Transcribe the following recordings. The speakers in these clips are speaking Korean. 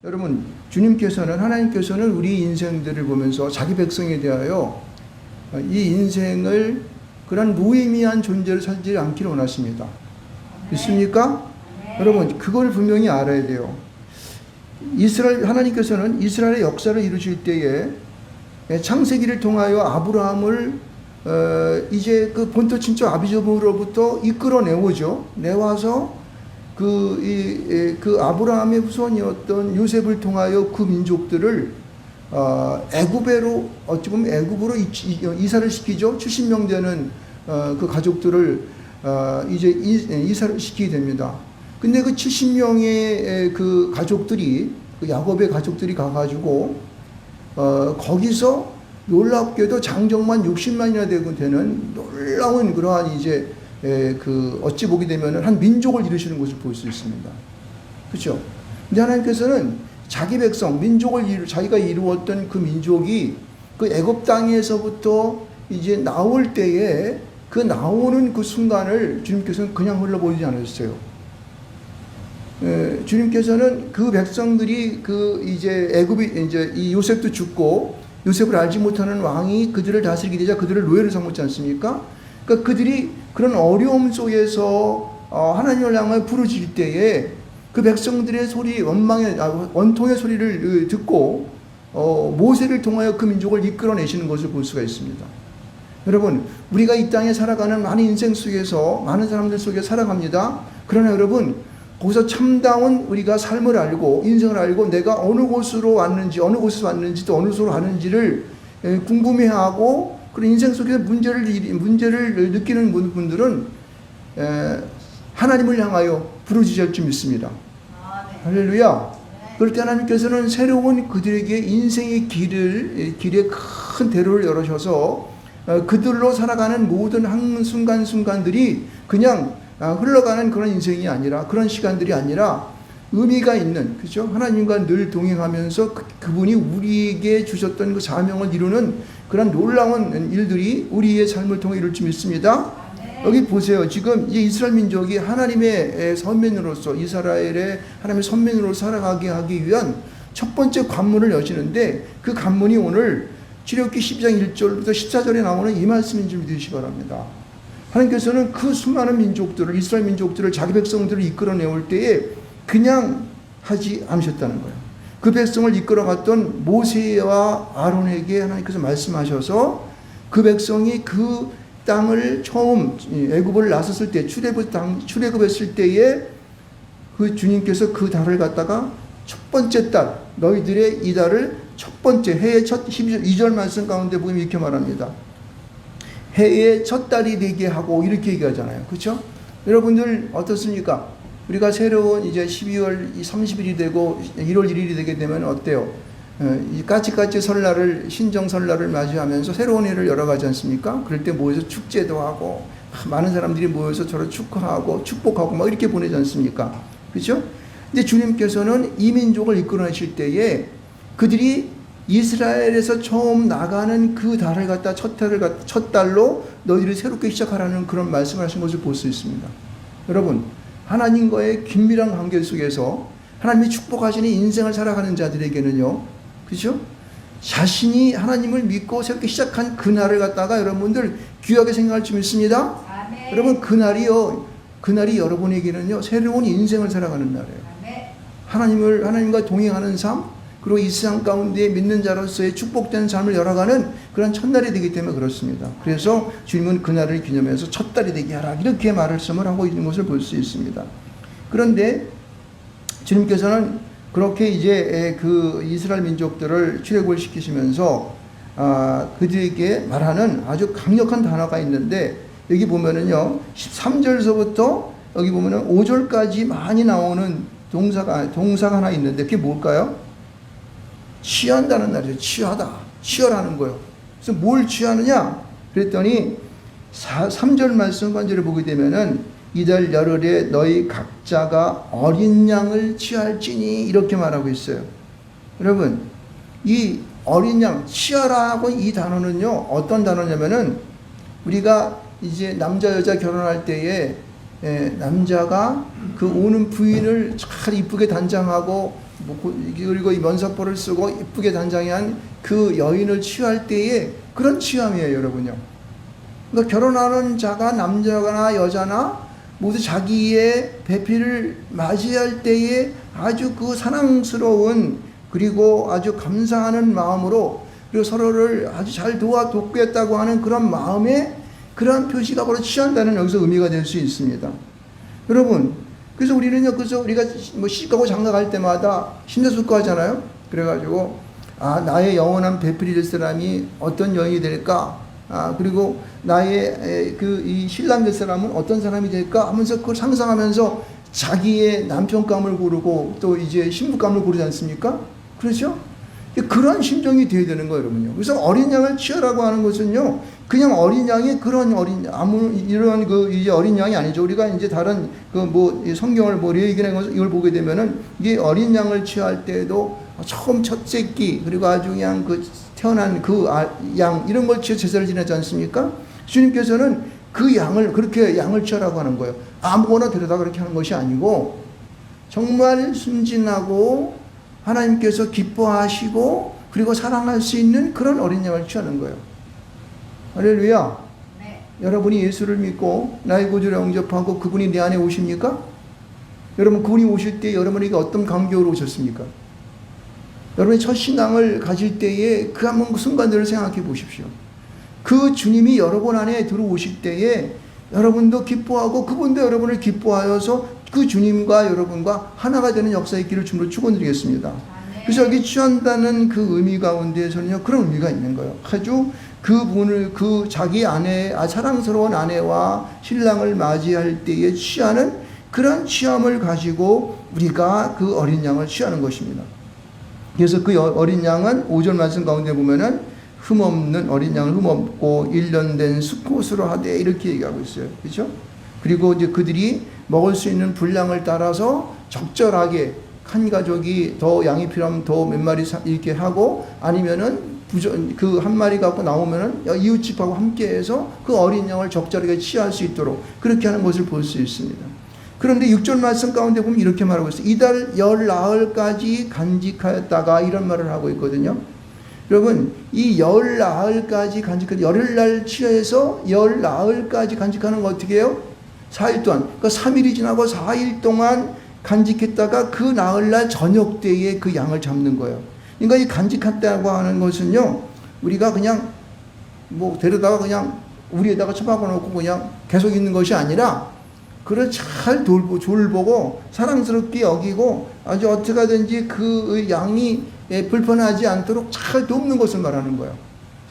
여러분, 주님께서는, 하나님께서는 우리 인생들을 보면서 자기 백성에 대하여 이 인생을 그런 무의미한 존재로 살지 않기를 원하십니다. 믿습니까? 여러분, 그걸 분명히 알아야 돼요. 하나님께서는 이스라엘의 역사를 이루실 때에 창세기를 통하여 아브라함을 이제 그 본토 친척 아비족으로부터 이끌어내오죠. 내와서 그 아브라함의 후손이었던 요셉을 통하여 그 민족들을 애굽으로 어찌 보면 애굽으로 이사를 시키죠. 70명 되는 그 가족들을 이제 이사를 시키게 됩니다. 근데 그 70명의 그 가족들이, 그 야곱의 가족들이 가가지고 거기서 놀랍게도 장정만 60만이나 되는 놀라운 그러한 이제 그 어찌 보게 되면은 한 민족을 이루시는 것을 볼 수 있습니다. 그렇죠? 근데 하나님께서는 자기 백성, 민족을 자기가 이루었던 그 민족이 그 애굽 땅에서부터 이제 나올 때에 그 나오는 그 순간을 주님께서는 그냥 흘러보이지 않으셨어요. 주님께서는 그 백성들이 그 이제 애굽이 이제 이 요셉도 죽고 요셉을 알지 못하는 왕이 그들을 다스리게 되자 그들을 노예로 삼았지 않습니까? 그러니까 그들이 그런 어려움 속에서 하나님을 향해 부르짖을 때에 그 백성들의 소리, 원통의 소리를 듣고 모세를 통하여 그 민족을 이끌어내시는 것을 볼 수가 있습니다. 여러분, 우리가 이 땅에 살아가는 많은 인생 속에서 많은 사람들 속에 살아갑니다. 그러나 여러분, 거기서 참다운 우리가 삶을 알고 인생을 알고 내가 어느 곳으로 왔는지, 어느 곳에서 왔는지 또 어느 곳으로 가는지를 궁금해하고 그런 인생 속에서 문제를 느끼는 분들은 하나님을 향하여 부르짖을 줄 믿습니다. 할렐루야. 그럴 때 하나님께서는 새로운 그들에게 인생의 길에 큰 대로를 열어셔서 그들로 살아가는 모든 한순간순간들이 그냥 흘러가는 그런 인생이 아니라, 그런 시간들이 아니라 의미가 있는, 그죠? 하나님과 늘 동행하면서 그분이 우리에게 주셨던 그 사명을 이루는 그런 놀라운 일들이 우리의 삶을 통해 이룰 줄 믿습니다. 여기 보세요. 지금 이 이스라엘 민족이 하나님의 선민으로서, 이스라엘의 하나님의 선민으로 살아가게 하기 위한 첫 번째 관문을 여시는데, 그 관문이 오늘 출애굽기 12장 1절부터 14절에 나오는 이 말씀인 줄 믿으시기 바랍니다. 하나님께서는 그 수많은 민족들을, 이스라엘 민족들을, 자기 백성들을 이끌어내올 때에 그냥 하지 않으셨다는 거예요. 그 백성을 이끌어갔던 모세와 아론에게 하나님께서 말씀하셔서 그 백성이 그 땅을 처음 애굽을 나섰을 때, 출애굽했을 때에 그 주님께서 그 달을 갖다가 첫 번째 달, 너희들의 이 달을 첫 번째 해의 첫 2절 말씀 가운데 보면 이렇게 말합니다. 해의 첫 달이 되게 하고 이렇게 얘기하잖아요. 그렇죠? 여러분들 어떻습니까? 우리가 새로운 이제 12월 30일이 되고 1월 1일이 되게 되면 어때요? 이 까치까치 설날을, 신정 설날을 맞이하면서 새로운 해를 열어가지 않습니까? 그럴 때 모여서 축제도 하고 많은 사람들이 모여서 서로 축하하고 축복하고 막 이렇게 보내지 않습니까? 그렇죠? 근데 주님께서는 이 민족을 이끌어내실 때에 그들이 이스라엘에서 처음 나가는 그 달을 갖다 첫 달로 너희를 새롭게 시작하라는 그런 말씀을 하신 것을 볼 수 있습니다. 여러분, 하나님과의 긴밀한 관계 속에서 하나님이 축복하시는 인생을 살아가는 자들에게는요, 그렇죠? 자신이 하나님을 믿고 새롭게 시작한 그 날을 갖다가 여러분들 귀하게 생각할 줄 믿습니다. 아멘. 여러분, 그날이 여러분에게는요, 새로운 인생을 살아가는 날이에요. 아멘. 하나님과 동행하는 삶, 그리고 이 세상 가운데 믿는 자로서의 축복된 삶을 열어가는 그런 첫날이 되기 때문에 그렇습니다. 그래서 주님은 그날을 기념해서 첫 달이 되게 하라, 이렇게 말씀을 하고 있는 것을 볼 수 있습니다. 그런데 주님께서는 그렇게 이제 그 이스라엘 민족들을 출애굽을 시키시면서 그들에게 말하는 아주 강력한 단어가 있는데, 여기 보면은요 13절서부터 여기 보면은 5절까지 많이 나오는 동사가 하나 있는데, 그게 뭘까요? 취한다는 말이죠. 취하라는 거예요. 그래서 뭘 취하느냐? 그랬더니 3절 말씀 관절을 보게 되면은 이달 열흘에 너희 각자가 어린 양을 취할지니, 이렇게 말하고 있어요. 여러분, 이 어린 양, 취하라고 이 단어는요, 어떤 단어냐면은 우리가 이제 남자 여자 결혼할 때에 남자가 그 오는 부인을 잘 이쁘게 단장하고 그리고 이 면사포를 쓰고 예쁘게 단장한 그 여인을 취할 때에 그런 취함이에요, 여러분요. 그러니까 결혼하는 자가 남자나 여자나 모두 자기의 배필을 맞이할 때에 아주 그 사랑스러운 그리고 아주 감사하는 마음으로 그리고 서로를 아주 잘 돕겠다고 하는 그런 마음에 그러한 표시가 바로 취한다는 여기서 의미가 될 수 있습니다. 여러분, 그래서 우리는요, 그래서 우리가 뭐 시집가고 장가갈 때마다 심사숙고하잖아요. 그래가지고 나의 영원한 배필이 될 사람이 어떤 여인이 될까? 그리고 나의 이 신랑 될 사람은 어떤 사람이 될까? 하면서 그걸 상상하면서 자기의 남편감을 고르고 또 이제 신부감을 고르지 않습니까? 그렇죠? 그런 심정이 되어야 되는 거예요, 여러분요. 그래서 어린 양을 취하라고 하는 것은요, 그냥 어린 양이 그런 이런 이제 어린 양이 아니죠. 우리가 이제 다른 성경을 레위기나 이걸 보게 되면은 이게 어린 양을 취할 때도 처음 첫 새끼 그리고 아주 그냥 태어난 양 이런 걸 취해 제사를 지내지 않습니까? 주님께서는 그 양을 그렇게 양을 취하라고 하는 거예요. 아무거나 데려다 그렇게 하는 것이 아니고 정말 순진하고 하나님께서 기뻐하시고 그리고 사랑할 수 있는 그런 어린 양을 취하는 거예요. 할렐루야. 네. 여러분이 예수를 믿고 나의 구주를 영접하고 그분이 내 안에 오십니까? 여러분 그분이 오실 때 여러분에게 어떤 감격으로 오셨습니까? 여러분이 첫 신앙을 가질 때에 그 한 순간들을 생각해 보십시오. 그 주님이 여러분 안에 들어오실 때에 여러분도 기뻐하고 그분도 여러분을 기뻐하여서 그 주님과 여러분과 하나가 되는 역사의 길을 주님으로 축원드리겠습니다. 그래서 여기 취한다는 그 의미 가운데에서는요, 그런 의미가 있는 거예요. 아주 그분을 자기 아내, 사랑스러운 아내와 신랑을 맞이할 때에 취하는 그런 취함을 가지고 우리가 그 어린 양을 취하는 것입니다. 그래서 그 어린 양은 5절 말씀 가운데 보면은 흠없는 어린 양을 흠없고 1년 된 수컷으로 하되 이렇게 얘기하고 있어요. 그렇죠? 그리고 이제 그들이 먹을 수 있는 분량을 따라서 적절하게 한 가족이 더 양이 필요하면 더 몇 마리 이렇게 하고 아니면은 그 한 마리 갖고 나오면은 이웃집하고 함께해서 그 어린 양을 적절하게 취할 수 있도록 그렇게 하는 것을 볼 수 있습니다. 그런데 6절 말씀 가운데 보면 이렇게 말하고 있어요. 이달 열 나흘까지 간직하였다가 이런 말을 하고 있거든요. 여러분 이 열 나흘까지 간직하는 열흘날 취해서 열 나흘까지 간직하는 거 어떻게 해요? 4일 동안 그러니까 3일이 지나고 4일 동안 간직했다가 그 나흘날 저녁 때에 그 양을 잡는 거예요. 그러니까 이 간직했다고 하는 것은요, 우리가 그냥 데려다가 그냥 우리에다가 처박아 놓고 그냥 계속 있는 것이 아니라 그를 잘 졸보고 사랑스럽게 여기고 아주 어떻게 하든지 그 양이 불편하지 않도록 잘 돕는 것을 말하는 거예요.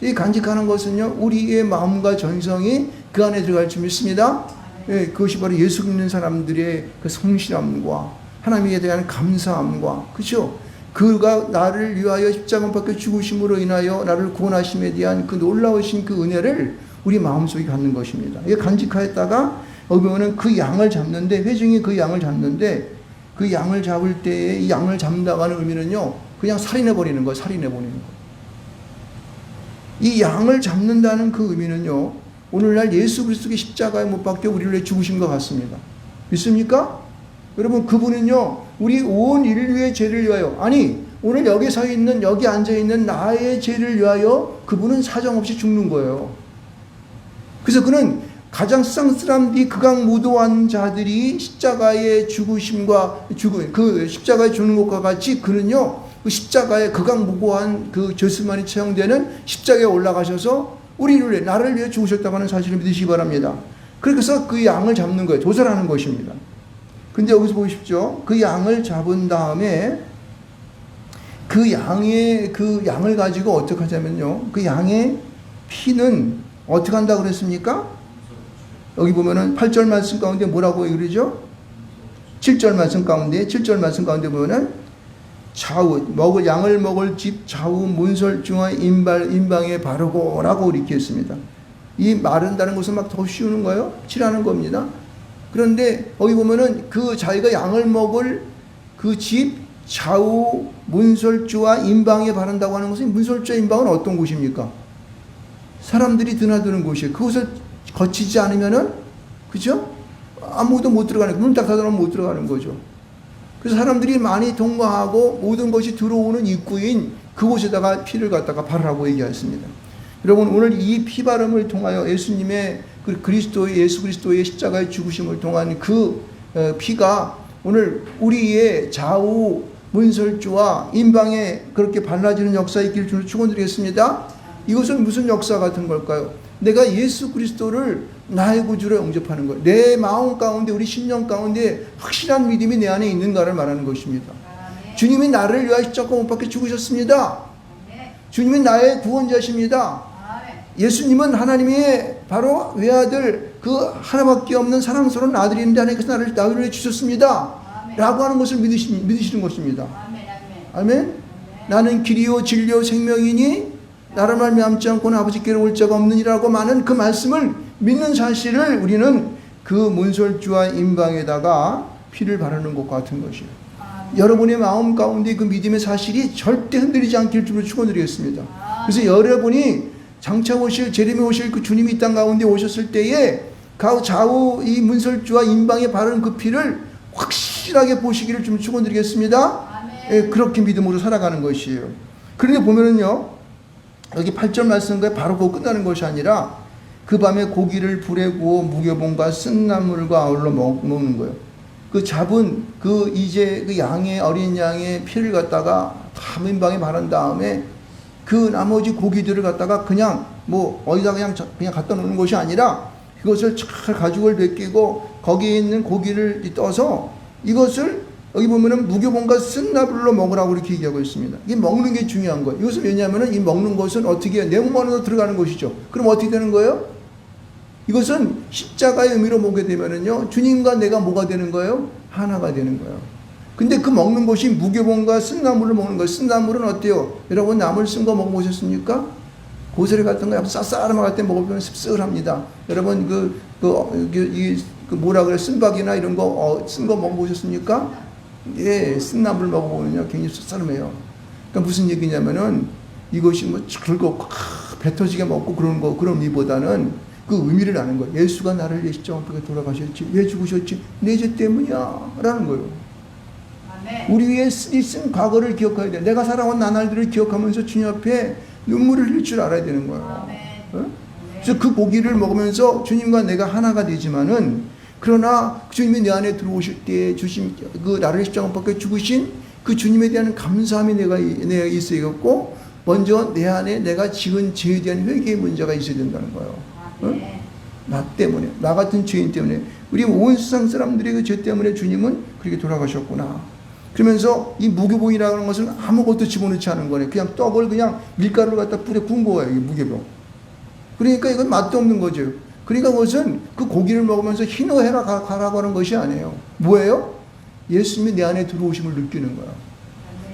이 간직하는 것은요, 우리의 마음과 전성이 그 안에 들어갈 줄 믿습니다. 예, 그것이 바로 예수 믿는 사람들의 그 성실함과 하나님에 대한 감사함과, 그렇죠? 그가 나를 위하여 십자가 밖에 죽으심으로 인하여 나를 구원하심에 대한 그 놀라우신 그 은혜를 우리 마음속에 갖는 것입니다. 이게 간직하였다가 여기 보면은 그 양을 잡는데, 회중이 그 양을 잡는데 그 양을 잡을 때에 이 양을 잡는다고 하는 의미는요, 그냥 살인해버리는 거예요. 살인해버리는 거예요. 이 양을 잡는다는 그 의미는요, 오늘날 예수 그리스도의 십자가에 못 박혀 우리를 위해 죽으신 것 같습니다. 믿습니까? 여러분 그분은요, 우리 온 인류의 죄를 위하여, 아니 오늘 여기 서 있는 여기 앉아 있는 나의 죄를 위하여 그분은 사정없이 죽는 거예요. 그래서 그는 가장 세상사람들이 극악무도한 자들이 십자가의 죽으심과 그 십자가에 죽는 것과 같이 그는요, 그 십자가에 극악무고한 그 죄수만이 처형되는 십자가에 올라가셔서 우리를 위해 나를 위해 죽으셨다고 하는 사실을 믿으시기 바랍니다. 그래서 그 양을 잡는 거예요. 도살하는 것입니다. 근데 여기서 보십시오. 그 양을 잡은 다음에 그 양을 가지고 어떻게 하자면요, 그 양의 피는 어떻게 한다고 그랬습니까? 여기 보면은 8절 말씀 가운데 뭐라고 그러죠? 7절 말씀 가운데 보면은 양을 먹을 집 좌우 문설주와 임방에 바르고 라고 이렇게 했습니다. 이 마른다는 것은 막 더 씌우는 거예요? 칠하는 겁니다. 그런데 여기 보면은 그 자기가 양을 먹을 그 집 좌우 문설주와 임방에 바른다고 하는 것은, 문설주와 임방은 어떤 곳입니까? 사람들이 드나드는 곳이에요. 그곳을 거치지 않으면은, 그죠? 아무도 못 들어가는, 문 딱 닫아놓으면 못 들어가는 거죠. 그래서 사람들이 많이 통과하고 모든 것이 들어오는 입구인 그곳에다가 피를 갖다가 바르라고 얘기했습니다. 여러분, 오늘 이 피바름을 통하여 예수님의 예수 그리스도의 십자가의 죽으심을 통한 그 피가 오늘 우리의 좌우 문설주와 임방에 그렇게 발라지는 역사 있기를 주로 축원드리겠습니다. 이것은 무슨 역사 같은 걸까요? 내가 예수 그리스도를 나의 구주로 영접하는 거예요. 내 마음 가운데, 우리 심령 가운데 확실한 믿음이 내 안에 있는가를 말하는 것입니다. 주님이 나를 위하여 십자가 못 박혀 죽으셨습니다. 주님은 나의 구원자십니다. 예수님은 하나님의 바로 외아들, 그 하나밖에 없는 사랑스러운 아들인데 하나님께서 나를 위해 주셨습니다. 라고 하는 것을 믿으시는 것입니다. 아멘. 나는 길이요 진리요 생명이니 나를 말미암지 않고는 아버지께로 올 자가 없느니라고 많은 그 말씀을 믿는 사실을 우리는 그 문설주와 임방에다가 피를 바르는 것 같은 것이에요. 여러분의 마음 가운데 그 믿음의 사실이 절대 흔들리지 않길 주로 축원드리겠습니다. 그래서 여러분이 장차 오실, 재림에 오실 그 주님이 이 땅 가운데 오셨을 때에 그 좌우 이 문설주와 임방에 바른 그 피를 확실하게 보시기를 좀 축원드리겠습니다. 예, 그렇게 믿음으로 살아가는 것이에요. 그런데 보면은요, 여기 8절 말씀과 바로 그거 끝나는 것이 아니라 그 밤에 고기를 불에 구워 무교봉과 쓴나물과 아울러 먹는 거예요. 그 잡은 그 이제 그 양의 어린 양의 피를 갖다가 다 민방에 바른 다음에 그 나머지 고기들을 갖다가 그냥 뭐 어디다 그냥 갖다 놓는 것이 아니라 그것을 잘 가죽을 벗기고 거기에 있는 고기를 떠서 이것을 여기 보면은 무교봉과 쓴나물로 먹으라고 이렇게 얘기하고 있습니다. 이게 먹는 게 중요한 거예요. 이것은 왜냐하면은 이 먹는 것은 어떻게 내 몸 안으로 들어가는 것이죠. 그럼 어떻게 되는 거예요? 이것은 십자가의 의미로 보게 되면은요, 주님과 내가 뭐가 되는 거예요? 하나가 되는 거예요. 근데 그 먹는 것이 무교봉과 쓴나물을 먹는 거예요. 쓴나물은 어때요? 여러분 나물 쓴 거 먹어보셨습니까? 고사리 같은 거 쌉싸름할 때 먹으면 씁쓸합니다. 여러분 뭐라 그래, 쓴박이나 이런 거 쓴 거 먹어보셨습니까? 예, 쓴나물 먹어보면요 굉장히 씁쓸해요. 그러니까 무슨 얘기냐면은 이것이 뭐 즐겁고 배 터지게 먹고 그런 거, 그런 의미보다는 그 의미를 아는 거예요. 예수가 나를 위해 십자가에 돌아가셨지, 왜 죽으셨지? 내 죄 때문이야 라는 거예요. 우리 위해 쓴 과거를 기억해야 돼. 내가 살아온 나날들을 기억하면서 주님 앞에 눈물을 흘릴 줄 알아야 되는 거예요. 그래서 그 고기를 먹으면서 주님과 내가 하나가 되지만은, 그러나 주님이 내 안에 들어오실 때 주신 그 나를 십자가 밖에 죽으신 그 주님에 대한 감사함이 내가 있어야겠고, 먼저 내 안에 내가 지은 죄에 대한 회개의 문제가 있어야 된다는 거예요. 나 때문에, 나 같은 죄인 때문에, 우리 온 세상 사람들의 그 죄 때문에 주님은 그렇게 돌아가셨구나. 그러면서 이 무교봉이라는 것은 아무것도 집어넣지 않은 거네. 그냥 떡을 그냥 밀가루를 갖다 뿌려 구운 거예요, 이 무교봉. 그러니까 이건 맛도 없는 거죠. 그러니까 그것은 그 고기를 먹으면서 희노애락 가라고 하는 것이 아니에요. 뭐예요? 예수님이 내 안에 들어오심을 느끼는 거야.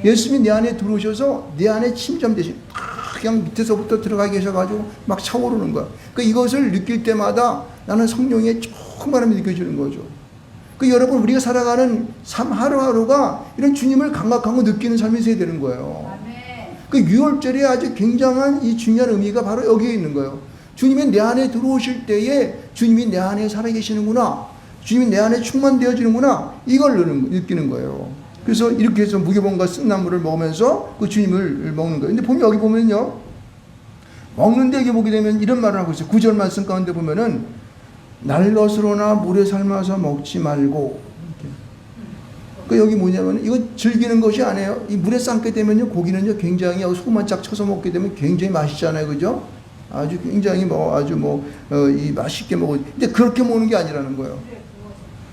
예수님이 내 안에 들어오셔서 내 안에 침잠되신, 그냥 밑에서부터 들어가 계셔가지고 막 차오르는 거야. 그러니까 이것을 느낄 때마다 나는 성령의 충만함이 느껴지는 거죠. 그 여러분, 우리가 살아가는 삶 하루하루가 이런 주님을 감각하고 느끼는 삶이 있어야 되는 거예요. 그 유월절에 아주 굉장한 이 중요한 의미가 바로 여기에 있는 거예요. 주님이 내 안에 들어오실 때에 주님이 내 안에 살아계시는구나, 주님이 내 안에 충만되어지는구나, 이걸 느끼는 거예요. 그래서 이렇게 해서 무교봉과 쓴나물을 먹으면서 그 주님을 먹는 거예요. 근데 여기 보면요, 먹는데 여기 보게 되면 이런 말을 하고 있어요. 9절 말씀 가운데 보면은 날것으로나 물에 삶아서 먹지 말고. 그 여기 뭐냐면 이거 즐기는 것이 아니에요. 이 물에 삶게 되면요, 고기는요 굉장히 소금만 쫙 쳐서 먹게 되면 굉장히 맛있잖아요, 그죠? 아주 굉장히 이 맛있게 먹어. 근데 그렇게 먹는 게 아니라는 거예요.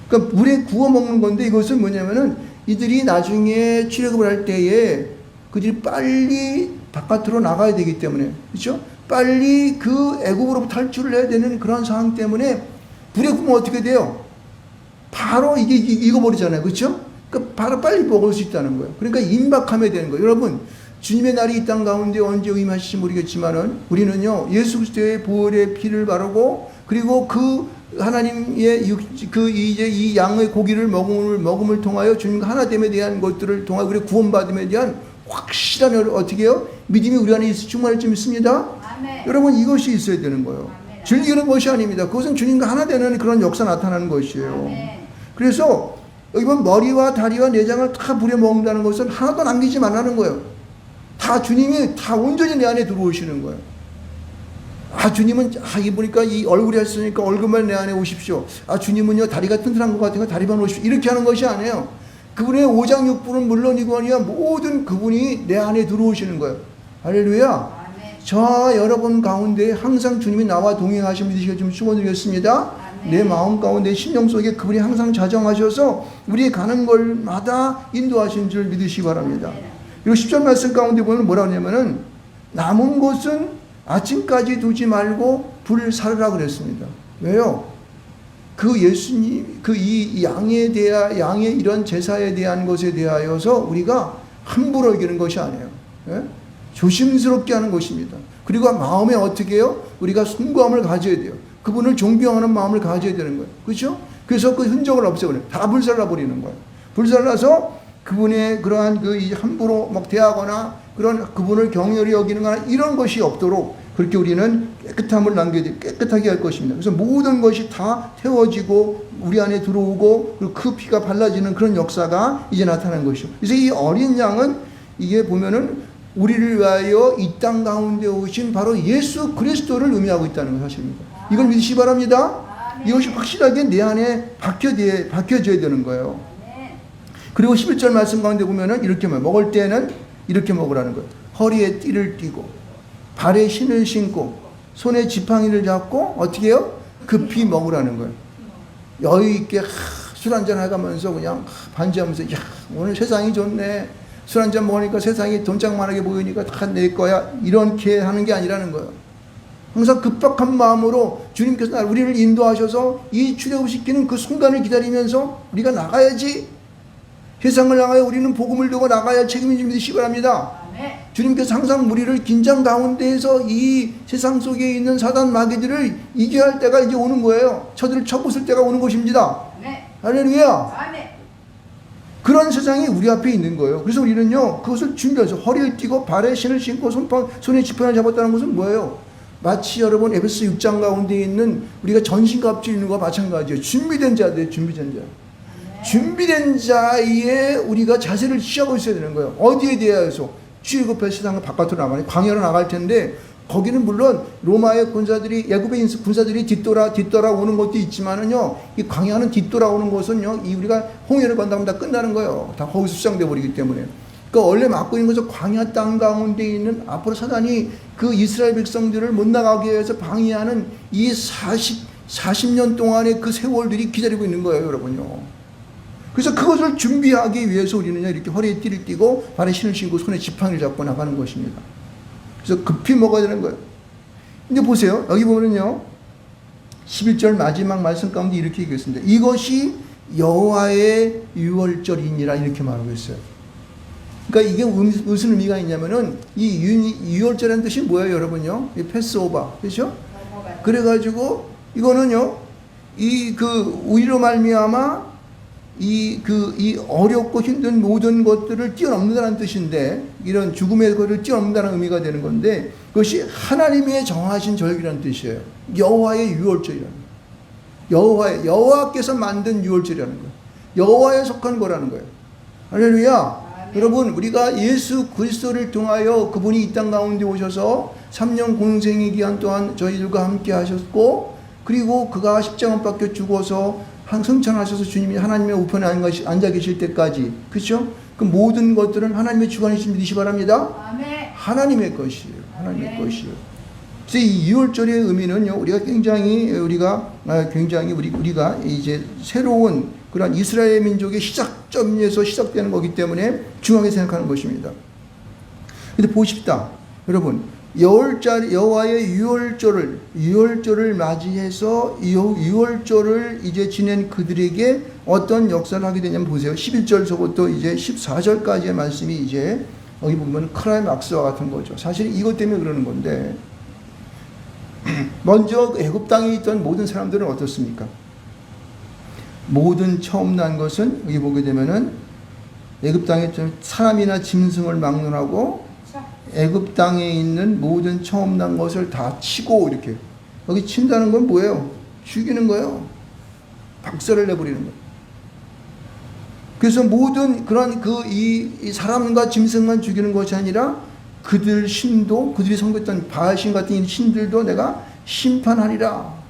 그러니까 물에 구워 먹는 건데, 이것은 뭐냐면은 이들이 나중에 출애굽을 할 때에 그들이 빨리 바깥으로 나가야 되기 때문에, 그렇죠? 빨리 그 애굽으로부터 탈출을 해야 되는 그런 상황 때문에 불에 구우면 어떻게 돼요? 바로 이게 익어버리잖아요, 그렇죠? 그러니까 바로 빨리 먹을 수 있다는 거예요. 그러니까 임박하면 되는 거예요. 여러분, 주님의 날이 이 땅 가운데 언제 임하실지 모르겠지만은 우리는요, 예수 그리스도의 보혈의 피를 바르고, 그리고 그 하나님의 이제 이 양의 고기를 먹음을 통하여 주님과 하나됨에 대한 것들을 통하여 우리 구원받음에 대한 확실한 어떻게 해요? 믿음이 우리 안에 충만할 줄 믿습니다. 아멘. 여러분, 이것이 있어야 되는 거예요. 아멘. 즐기는 것이 아닙니다. 그것은 주님과 하나 되는 그런 역사 나타나는 것이에요. 아멘. 그래서 여기 보면 머리와 다리와 내장을 다 부려먹는다는 것은 하나도 남기지 말라는 거예요. 다 주님이 다 온전히 내 안에 들어오시는 거예요. 주님은 이 보니까 이 얼굴이 했으니까 얼굴만 내 안에 오십시오. 주님은요 다리가 튼튼한 것 같으니까 다리만 오십시오. 이렇게 하는 것이 아니에요. 그분의 오장육부는 물론이거니와 모든 그분이 내 안에 들어오시는 거예요. 할렐루야. 저와 여러분 가운데 항상 주님이 나와 동행하신 믿으시길 좀 축원드리겠습니다. 내 마음 가운데 심령 속에 그분이 항상 자정하셔서 우리 가는 곳마다 인도하신 줄 믿으시기 바랍니다. 그리고 10절 말씀 가운데 보면 뭐라 하냐면은 남은 것은 아침까지 두지 말고 불 사르라 그랬습니다. 왜요? 그 예수님, 이 양의 이런 제사에 대한 것에 대하여서 우리가 함부로 여기는 것이 아니에요. 예? 조심스럽게 하는 것입니다. 그리고 마음에 어떻게 해요? 우리가 숭고함을 가져야 돼요. 그분을 존경하는 마음을 가져야 되는 거예요. 그렇죠? 그래서 그 흔적을 없애버려요. 다 불살라 버리는 거예요. 불살라서 그분의 그러한 함부로 막 대하거나 그런 그분을 경멸히 여기는 거나 이런 것이 없도록 그렇게 우리는 깨끗함을 남겨야 돼. 깨끗하게 할 것입니다. 그래서 모든 것이 다 태워지고 우리 안에 들어오고 그리고 그 피가 발라지는 그런 역사가 이제 나타나는 것이죠. 그래서 이 어린 양은 이게 보면은 우리를 위하여 이 땅 가운데 오신 바로 예수 그리스도를 의미하고 있다는 것 사실입니다. 이걸 믿으시기 바랍니다. 이것이 확실하게 내 안에 박혀져야 되는 거예요. 그리고 11절 말씀 가운데 보면은 이렇게 먹을 때는 이렇게 먹으라는 거예요. 허리에 띠를 띠고 발에 신을 신고 손에 지팡이를 잡고 어떻게 해요? 급히 먹으라는 거예요. 여유 있게 술 한잔 해가면서 그냥 반지하면서 야 오늘 세상이 좋네. 술 한잔 먹으니까 세상이 돈짝만하게 보이니까 다 내 거야. 이렇게 하는 게 아니라는 거예요. 항상 급박한 마음으로 주님께서 우리를 인도하셔서 이 출애굽시키는 그 순간을 기다리면서 우리가 나가야지. 세상을 나가야 우리는 복음을 두고 나가야 책임을 믿으시기 바랍니다. 주님께서 항상 우리를 긴장 가운데에서 이 세상 속에 있는 사단 마귀들을 이겨야 할 때가 이제 오는 거예요. 저들을 쳐부술 때가 오는 것입니다. 할렐루야. 그런 세상이 우리 앞에 있는 거예요. 그래서 우리는요 그것을 준비해서 허리를 띠고 발에 신을 신고 손에 지팡이를 잡았다는 것은 뭐예요? 마치 여러분 에베소 6장 가운데 있는 우리가 전신갑주 있는 것과 마찬가지예요. 준비된 자들, 준비된 자. 준비된 자에 우리가 자세를 취하고 있어야 되는 거예요. 어디에 대하여서? 출애굽의 세상을 바깥으로 나가니 광야로 나갈 텐데 거기는 물론 로마의 군사들이 애굽의 군사들이 뒤돌아 오는 것도 있지만은요 이 광야는 뒤돌아오는 것은요 이 우리가 홍해를 건너면 다 끝나는 거예요. 다 거기서 수장돼 버리기 때문에. 그러니까 원래 막고 있는 것은 광야 땅 가운데 있는 앞으로 사단이 그 이스라엘 백성들을 못 나가게 해서 방해하는 이 40년 동안의 그 세월들이 기다리고 있는 거예요, 여러분요. 그래서 그것을 준비하기 위해서 우리는 이렇게 허리에 띠를 띠고 발에 신을 신고 손에 지팡이를 잡고 나가는 것입니다. 그래서 급히 먹어야 되는 거예요. 근데 보세요. 여기 보면은요. 11절 마지막 말씀 가운데 이렇게 얘기했습니다. 이것이 여호와의 유월절이니라 이렇게 말하고 있어요. 그러니까 이게 무슨 의미가 있냐면은 이 유월절이라는 뜻이 뭐예요, 여러분요? 이 패스오버. 그렇죠? 그래가지고 이거는요. 우리로 말미암아 이 어렵고 힘든 모든 것들을 뛰어넘는다는 뜻인데, 이런 죽음의 것을 뛰어넘는다는 의미가 되는 건데, 그것이 하나님의 정하신 절기라는 뜻이에요. 여호와의 유월절이라는 거예요. 여호와께서 만든 유월절이라는 거예요. 여호와에 속한 거라는 거예요. 할렐루야. 여러분, 우리가 예수 그리스도를 통하여 그분이 이 땅 가운데 오셔서 3년 공생의 기간 동안 저희들과 함께 하셨고, 그리고 그가 십자가 못 박혀 죽어서 승천하셔서 주님이 하나님의 우편에 앉아 계실 때까지, 그렇죠? 그 모든 것들은 하나님의 주관이신 믿으시 바랍니다. 아멘. 하나님의 것이에요. 하나님의 아멘. 것이에요. 그래서 이 2월절의 의미는요, 우리가 이제 새로운 그런 이스라엘 민족의 시작점에서 시작되는 거기 때문에 중요하게 생각하는 것입니다. 근데 보십시다, 여러분. 여호와의 유월절을 맞이해서 유월절을 이제 지낸 그들에게 어떤 역사를 하게 되냐면 보세요. 11절서부터 이제 14절까지의 말씀이 이제 여기 보면 클라이막스와 같은 거죠. 사실 이것 때문에 그러는 건데, 먼저 애굽 땅에 있던 모든 사람들은 어떻습니까? 모든 처음 난 것은 여기 보게 되면은 애굽 땅에 사람이나 짐승을 막론하고 애굽 땅에 있는 모든 처음 난 것을 다 치고, 이렇게 여기 친다는 건 뭐예요? 죽이는 거예요. 박살을 내버리는 거예요. 그래서 모든 그런 이 사람과 짐승만 죽이는 것이 아니라 그들 신도, 그들이 섬겼던 바알신 같은 신들도 내가 심판하리라.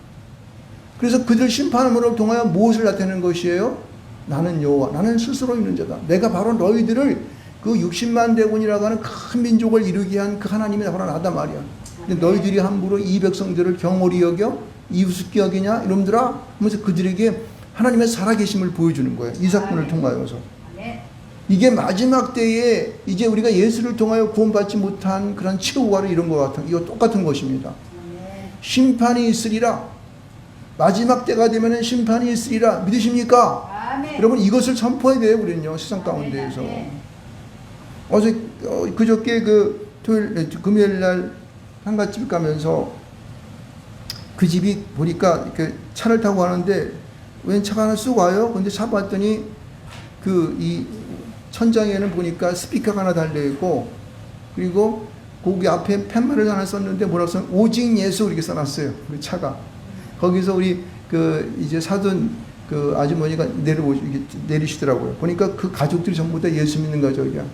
그래서 그들 심판함으로 통하여 무엇을 나타내는 것이에요? 나는 여호와, 나는 스스로 있는 자다. 내가 바로 너희들을 그 60만 대군이라고 하는 큰 민족을 이루게 한 그 하나님이 바로 나다 말이야. 근데 너희들이 함부로 이 백성들을 경홀히 여겨 이우습게 여기냐 이놈들아 하면서 그들에게 하나님의 살아계심을 보여주는 거예요. 이 사건을 통하여서. 이게 마지막 때에 이제 우리가 예수를 통하여 구원받지 못한 그런 최후가를 이런 것 같은, 이거 똑같은 것입니다. 심판이 있으리라. 마지막 때가 되면은 심판이 있으리라. 믿으십니까? 아멘. 여러분 이것을 선포해야 돼요. 우리는요. 세상 가운데에서. 어제 그저께 그 금요일 날 상가집 가면서 그 집이 보니까 이렇게 차를 타고 가는데 웬 차가 하나 쑥 와요. 근데 차 봤더니 그 이 천장에는 보니까 스피커가 하나 달려 있고, 그리고 거기 앞에 팻말을 하나 썼는데 뭐라고 써? 오직 예수 이렇게 써놨어요. 그 차가. 거기서 우리 그 이제 사돈 그 아주머니가 내리시더라고요. 보니까 그 가족들이 전부 다 예수 믿는 가족이야.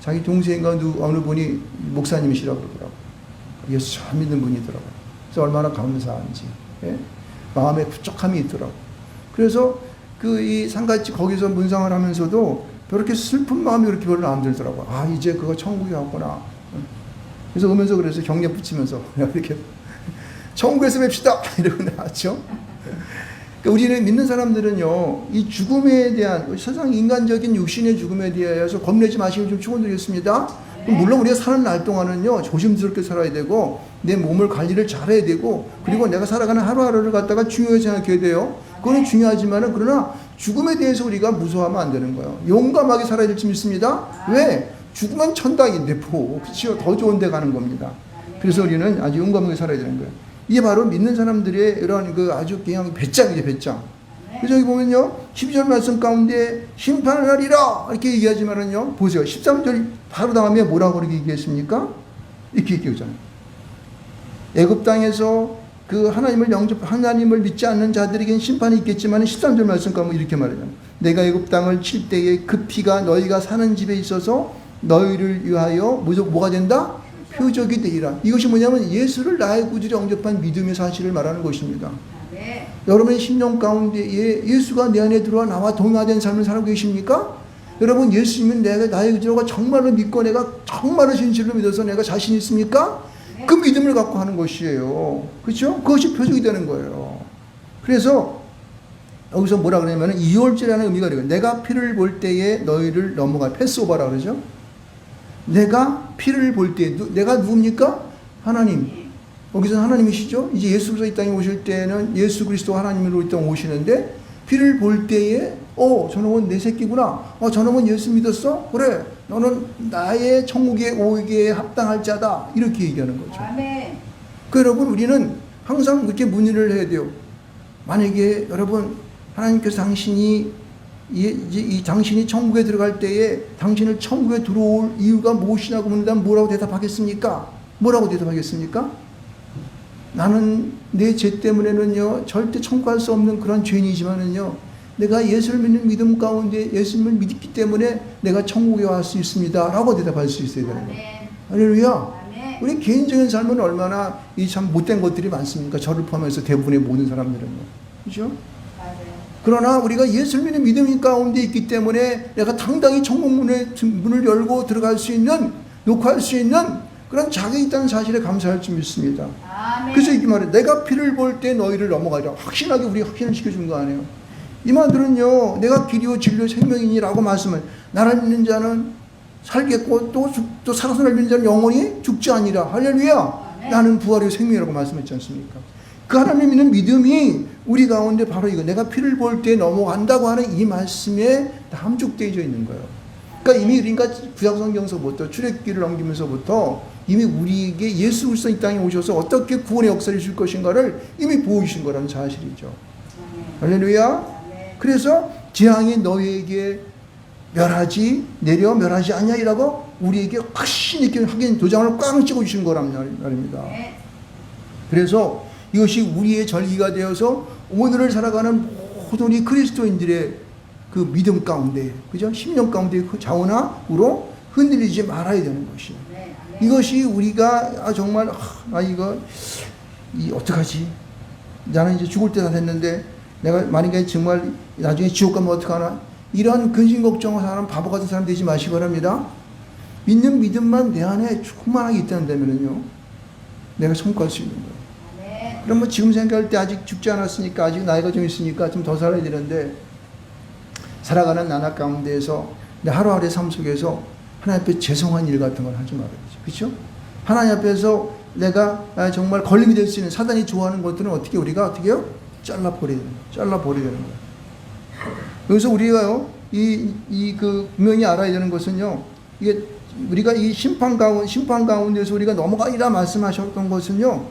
자기 동생과 어느 분이 목사님이시라고 그러더라고요. 예수 잘 믿는 분이더라고요. 그래서 얼마나 감사한지. 예? 마음에 부족함이 있더라고요. 그래서 그 이 상가집 거기서 문상을 하면서도 그렇게 슬픈 마음이 그렇게 별로 안 들더라고요. 아, 이제 그거 천국에 왔구나. 그래서 오면서 그래서 경례 붙이면서 이렇게 천국에서 뵙시다 이러고 나왔죠. 그러니까 우리는 믿는 사람들은요, 이 죽음에 대한 세상 인간적인 육신의 죽음에 대해서 겁내지 마시길 좀 축원드리겠습니다. 물론 우리가 사는 날 동안은요 조심스럽게 살아야 되고 내 몸을 관리를 잘해야 되고, 그리고 내가 살아가는 하루하루를 갖다가 중요하게 생각해야 돼요. 그거는 중요하지만은 그러나 죽음에 대해서 우리가 무서워하면 안 되는 거예요. 용감하게 살아야 될지 믿습니다. 왜? 죽으면 천당인데 뭐, 그렇죠? 더 좋은 데 가는 겁니다. 그래서 우리는 아주 용감하게 살아야 되는 거예요. 이게 바로 믿는 사람들의 이런 그 아주 그냥 배짱이죠, 배짱. 그래서 여기 보면요, 12절 말씀 가운데 심판을 하리라 이렇게 얘기하지만은요, 보세요. 13절 바로 다음에 뭐라고 그렇게 얘기했습니까? 이렇게 얘기하잖아요. 애굽 땅에서 그 하나님을 믿지 않는 자들에겐 심판이 있겠지만 13절 말씀 가면 이렇게 말해요. 내가 애굽 땅을 칠 때에 그 피가 너희가 사는 집에 있어서 너희를 위하여 뭐가 된다? 표적이 되리라. 이것이 뭐냐면 예수를 나의 구주로 영접한 믿음의 사실을 말하는 것입니다. 네. 여러분의 심령 가운데에 예수가 내 안에 들어와 나와 동화된 삶을 살고 계십니까? 여러분 예수님은 내가 나의 구주가 정말로 믿고 내가 정말로 진실로 믿어서 내가 자신 있습니까? 그 믿음을 갖고 하는 것이에요. 그렇죠? 그것이 표적이 되는 거예요. 그래서 여기서 뭐라 그러냐면 이월절이라는 의미가 되고, 내가 피를 볼 때에 너희를 넘어가, 패스오버라 그러죠. 내가 피를 볼 때, 내가 누굽니까? 하나님. 여기서 하나님이시죠. 이제 예수 그리스도 이 땅에 오실 때는 예수 그리스도 하나님으로 이 땅에 오시는데, 피를 볼 때에 저놈은 내 새끼구나. 저놈은 예수 믿었어? 그래, 너는 나의 천국에 오기에 합당할 자다. 이렇게 얘기하는 거죠. 아멘. 여러분 우리는 항상 그렇게 문의를 해야 돼요. 만약에 여러분 하나님께서 당신이 당신이 천국에 들어갈 때에 당신을 천국에 들어올 이유가 무엇이냐고 묻는다면 뭐라고 대답하겠습니까? 뭐라고 대답하겠습니까? 나는 내 죄 때문에는요 절대 청구할 수 없는 그런 죄인이지만은요, 내가 예수를 믿는 믿음 가운데 예수님을 믿기 때문에 내가 천국에 갈 수 있습니다 라고 대답할 수 있어야 되는 거예요. 할렐루야. 우리 개인적인 삶은 얼마나 이 참 못된 것들이 많습니까? 저를 포함해서 대부분의 모든 사람들은요. 그렇죠? 그러나 우리가 예수를 믿는 믿음 가운데 있기 때문에 내가 당당히 천국 문을 열고 들어갈 수 있는, 녹화할 수 있는 그런 자격이 있다는 사실에 감사할 줄 믿습니다. 아멘. 그래서 이게 말이에요. 내가 피를 볼 때 너희를 넘어가리라. 확신하게 우리 확신을 시켜준 거 아니에요. 이 말들은요, 내가 길이요 진리요 생명이니라고 말씀을, 나를 믿는 자는 살겠고 또 살아서 날 믿는 자는 영원히 죽지 아니라. 할렐루야. 아멘. 나는 부활이요 생명이라고 말씀했지 않습니까? 그 하나님 믿는 믿음이 우리 가운데 바로 이거, 내가 피를 볼 때 넘어간다고 하는 이 말씀에 함축되어져 있는 거예요. 그러니까 구약성경서부터 출애굽기를 넘기면서부터 이미 우리에게 예수 그리스도 이 땅에 오셔서 어떻게 구원의 역사를 줄 것인가를 이미 보여주신 거라는 사실이죠. 할렐루야. 그래서 재앙이 너희에게 멸하지 않냐이라고 우리에게 확신 있게 확인 도장을 꽝 찍어주신 거란 말입니다. 그래서 이것이 우리의 절기가 되어서 오늘을 살아가는 모든 우리 그리스도인들의 그 믿음 가운데, 그죠? 심령 가운데 그 좌우나우로 흔들리지 말아야 되는 것이에요. 이것이 우리가 정말 이거 어떡하지? 나는 이제 죽을 때가 됐는데 내가 만약에 정말 나중에 지옥 가면 어떡하나? 이런 근심 걱정을 하는 바보 같은 사람 되지 마시기 바랍니다. 믿는 믿음만 내 안에 충만하게 있다면요, 내가 성공할 수 있는 거예요. 그럼 뭐 지금 생각할 때 아직 죽지 않았으니까, 아직 나이가 좀 있으니까 좀 더 살아야 되는데, 살아가는 나날 가운데에서 내 하루하루의 삶 속에서 하나님 앞에 죄송한 일 같은 걸 하지 말아야죠. 그렇죠? 하나님 앞에서 내가 정말 걸림이 될 수 있는 사단이 좋아하는 것들은 우리가 어떻게 해요? 잘라버리는 거예요. 여기서 우리가요, 분명히 알아야 되는 것은요, 이게 우리가 이 심판 가운데서 우리가 넘어가리라 말씀하셨던 것은요,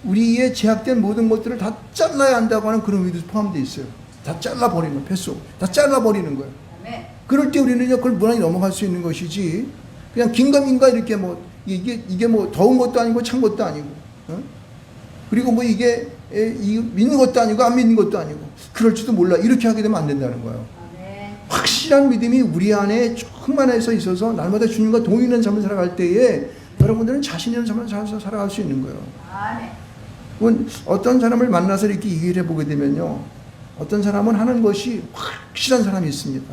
우리의 제약된 모든 것들을 다 잘라야 한다고 하는 그런 의미도 포함되어 있어요. 다 잘라버리는 거예요. 뱃속. 다 잘라버리는 거예요. 그럴 때 우리는요, 그걸 무난히 넘어갈 수 있는 것이지, 그냥 긴가민가 이렇게 이게 더운 것도 아니고 찬 것도 아니고, 그리고 이게 믿는 것도 아니고 안 믿는 것도 아니고, 그럴지도 몰라. 이렇게 하게 되면 안 된다는 거예요. 확실한 믿음이 우리 안에 충만해서 있어서 날마다 주님과 동행하는 삶을 살아갈 때에 여러분들은 자신 있는 삶을 살아갈 수 있는 거예요. 어떤 사람을 만나서 이렇게 얘기를 해보게 되면요, 어떤 사람은 하는 것이 확실한 사람이 있습니다.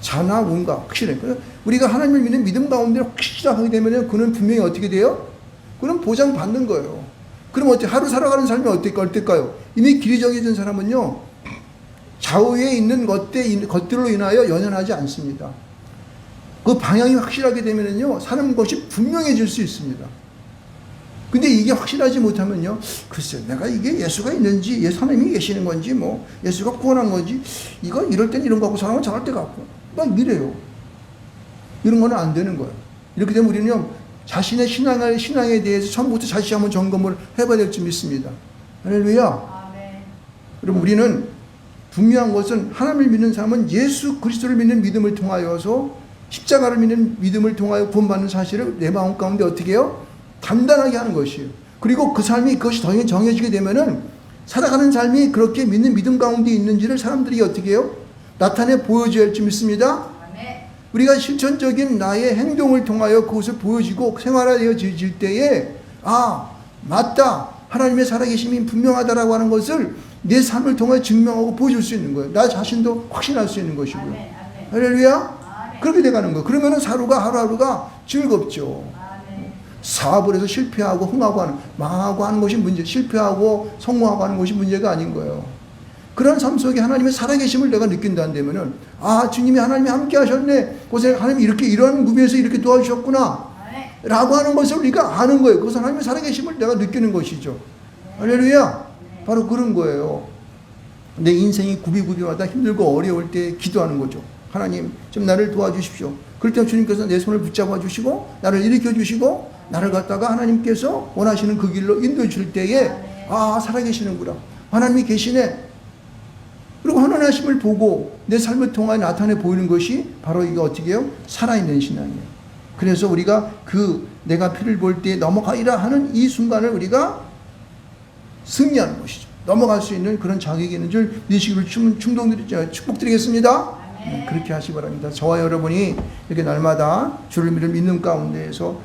자나 운가 확실해. 우리가 하나님을 믿는 믿음 가운데 확실하게 되면 그는 분명히 어떻게 돼요? 그는 보장받는 거예요. 그럼 하루 살아가는 삶이 어떨까요? 이미 길이 정해진 사람은요, 좌우에 있는 것들로 인하여 연연하지 않습니다. 그 방향이 확실하게 되면요, 사는 것이 분명해질 수 있습니다. 근데 이게 확실하지 못하면요, 글쎄, 내가 이게 예수가 있는지, 하나님이 계시는 건지, 예수가 구원한 건지, 이럴 땐 이런 거 하고 살아면 잘할 때 같고, 막 이래요. 이런 거는 안 되는 거예요. 이렇게 되면 우리는 자신의 신앙에 대해서 처음부터 다시 한번 점검을 해봐야 될 줄 믿습니다. 할렐루야. 그럼 우리는 분명한 것은 하나님을 믿는 사람은 예수 그리스도를 믿는 믿음을 통하여서 십자가를 믿는 믿음을 통하여 구원받는 사실을 내 마음 가운데 어떻게 해요? 단단하게 하는 것이에요. 그리고 그 삶이 그것이 더 정해지게 되면은 살아가는 삶이 그렇게 믿는 믿음 가운데 있는지를 사람들이 어떻게 해요? 나타내 보여줘야 할 줄 믿습니다. 우리가 실천적인 나의 행동을 통하여 그것을 보여지고 생활화되어질 때에 맞다, 하나님의 살아계심이 분명하다라고 하는 것을 내 삶을 통해 증명하고 보여줄 수 있는 거예요. 나 자신도 확신할 수 있는 것이고요. 할렐루야. 그렇게 돼가는 거예요. 그러면은 하루하루가 즐겁죠. 사업을 해서 실패하고 흥하고 망하고 하는 것이 문제, 실패하고 성공하고 하는 것이 문제가 아닌 거예요. 그런 삶 속에 하나님의 살아계심을 내가 느낀다면은, 주님이 하나님이 함께 하셨네. 하나님이 이런 구비에서 이렇게 도와주셨구나. 라고 하는 것을 우리가 아는 거예요. 그것은 하나님의 살아계심을 내가 느끼는 것이죠. 할렐루야. 바로 그런 거예요. 내 인생이 구비마다 힘들고 어려울 때 기도하는 거죠. 하나님, 좀 나를 도와주십시오. 그럴 때 주님께서 내 손을 붙잡아 주시고, 나를 일으켜 주시고, 나를 갖다가 하나님께서 원하시는 그 길로 인도해 줄 때에, 살아계시는구나. 하나님이 계시네. 그리고 하나님을 보고 내 삶을 통하여 나타내 보이는 것이 바로 이거 어떻게 해요? 살아있는 신앙이에요. 그래서 우리가 내가 피를 볼 때 넘어가리라 하는 이 순간을 우리가 승리하는 것이죠. 넘어갈 수 있는 그런 자격이 있는 줄 믿으시기를 축복드리겠습니다. 그렇게 하시기 바랍니다. 저와 여러분이 이렇게 날마다 주를 믿는 가운데에서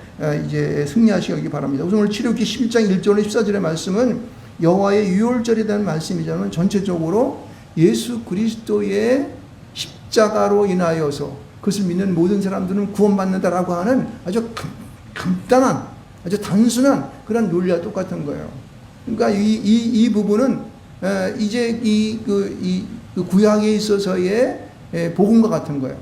이제 승리하시기 바랍니다. 우선 오늘 출애굽기 11장 1절 14절의 말씀은 여호와의 유월절에 대한 말씀이지만 전체적으로 예수 그리스도의 십자가로 인하여서 그것을 믿는 모든 사람들은 구원받는다라고 하는 아주 간단한, 아주 단순한 그런 논리와 똑같은 거예요. 그러니까 이 부분은 이제 그 구약에 있어서의 복음과 같은 거예요.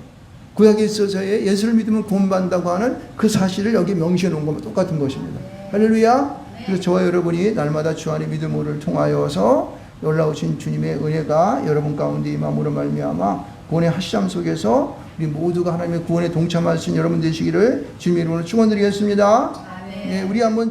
구약에 있어서의 예수를 믿으면 구원받는다고 하는 그 사실을 여기 명시해 놓은 것과 똑같은 것입니다. 할렐루야. 그래서 저와 여러분이 날마다 주 안의 믿음을 통하여서 놀라우신 주님의 은혜가 여러분 가운데 임함으로 말미암아 구원의 하시함 속에서 우리 모두가 하나님의 구원에 동참할 수 있는 여러분 되시기를 주님의 이름으로 축원드리겠습니다. 우리 한번